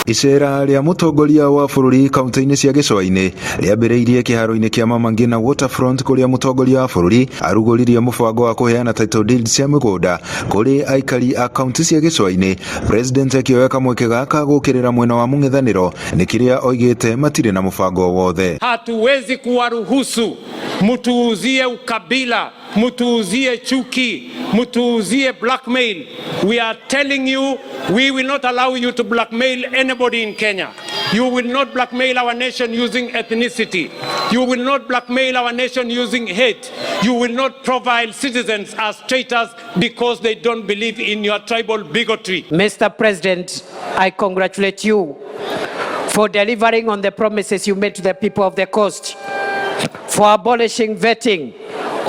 Icera rĩa mũtongoria wa bũrũri kaunti-inĩ cia Gĩcũa-inĩ rĩambĩrĩirie kĩharo-inĩ kĩa Mama Ngina Waterfront kũrĩa mũtongoria wa bũrũri arugũririe mũbango wa kũheana title deed cia mĩgũnda kũrĩ aikari a kaunti cia Gĩcũa-inĩ. President akĩoya kamweke gaka gũkĩrĩra mwena wa mũng'ethanĩro nĩ kĩrĩa oigĩte matirĩ na mũbango wothe. Hatuwezi kuwaruhusu mtuuzie ukabila, mtuuzie chuki, mtuuzie blackmail. We are telling you, we will not allow you to blackmail anybody in Kenya. You will not blackmail our nation using ethnicity. You will not blackmail our nation using hate. You will not profile citizens as traitors because they don't believe in your tribal bigotry. Mr. President, I congratulate you for delivering on the promises you made to the people of the coast, for abolishing vetting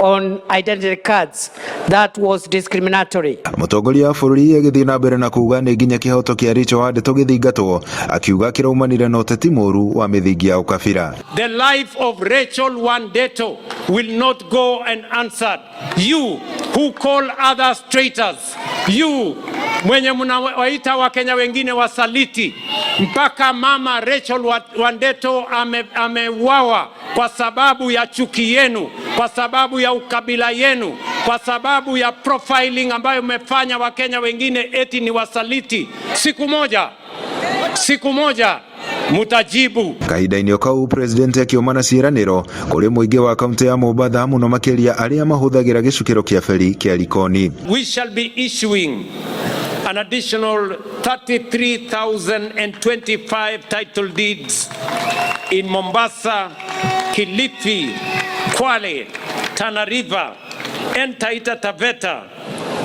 on identity cards that was discriminatory. Mũtongoria wa bũrũri agĩthiĩ na mbere na kuuga nĩ nginya kĩhoto kĩa Richo Wande tũgĩthingatwo, akiuga kĩraumanire na ũteti mũũru wa mĩthingi ya ũkabira. The life of Rachel Wandeto will not go unanswered. You who call others traitors, you mwenye mnawaita Wakenya wengine wasaliti, mpaka mama Rachel Wandeto ameuawa kwa sababu ya chuki yenu, kwa sababu ya ukabila yenu, kwa sababu ya profiling ambayo umefanya Wakenya wengine eti ni wasaliti. Siku moja mutajibu. Kahinda-inĩ kau president akiumana ciĩranĩro kũrĩ mũingĩ wa kaunti ya Mombatha mũno makĩria arĩa mahũthagĩra gĩcukĩro kĩa feri kĩa Likoni. We shall be issuing an additional 33,025 title deeds in Mombasa, Kilifi, Kwale, Tana River, and Taita Taveta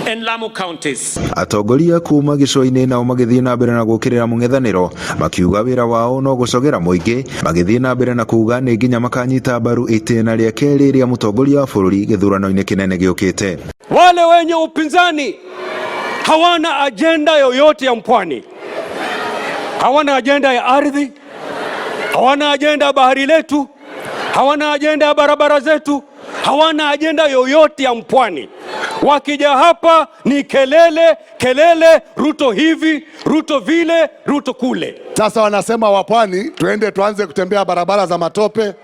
and Lamu counties. Atongoria kuma Gĩcũa-inĩ nao magĩthiĩ na mbere na gũkĩrĩra mũng'ethanĩro makiuga wĩra wao no gũcogera mũingĩ, magĩthiĩ na mbere na kuuga nĩ nginya makanyita mbaru itĩna rĩa kerĩ rĩa mũtongoria wa bũrũri gĩthurano-inĩ kĩnene gĩũkĩte. Wale wenye upinzani hawana ajenda yoyote ya mpwani, hawana ajenda ya ardhi, hawana ajenda ya bahari letu, hawana ajenda ya barabara zetu, hawana ajenda yoyote ya mpwani. Wakija hapa ni kelele, Ruto hivi, Ruto vile, Ruto kule. Sasa wanasema wapwani tuende tuanze kutembea barabara za matope,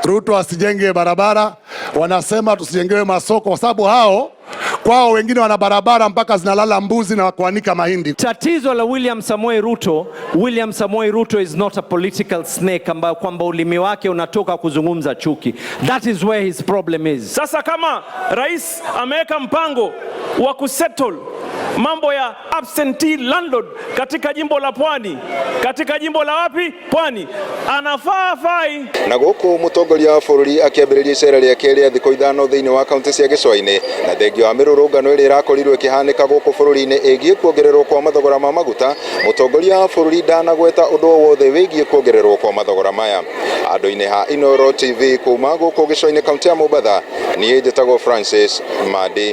Ruto asijenge barabara, wanasema tusijengewe masoko kwa sababu hao kwao wengine wana barabara mpaka zinalala mbuzi na kuanika mahindi. Tatizo la William Samoei Ruto is not a political snake ambayo kwamba ulimi wake unatoka kuzungumza chuki. That is where his problem is. Sasa kama rais ameweka mpango wa kusettle mambo ya absentee landlord katika jimbo la Pwani, katika jimbo la wapi? Pwani. Anafaa fai. Na gũkũ mũtongoria wa bũrũri akĩambĩrĩria icera rĩa kerĩ thikũ ithano thĩinĩ wa kaunti cia Gĩcũa-inĩ na thengia wa mĩrũrũngano ĩrĩa ĩrakorirwo ĩkĩhanĩka gũkũ bũrũri-inĩ ĩgiĩ kuongererwo kwa mathogora ma maguta, mũtongoria wa bũrũri ndanagweta ũndũ o wothe wĩgiĩ kuongererwo kwa mathogora maya. Andũ-inĩ ha Inooro TV kuma gũkũ Gĩcũa-inĩ kaunti ya Mombatha, niĩ njĩtagwo Francis Madi.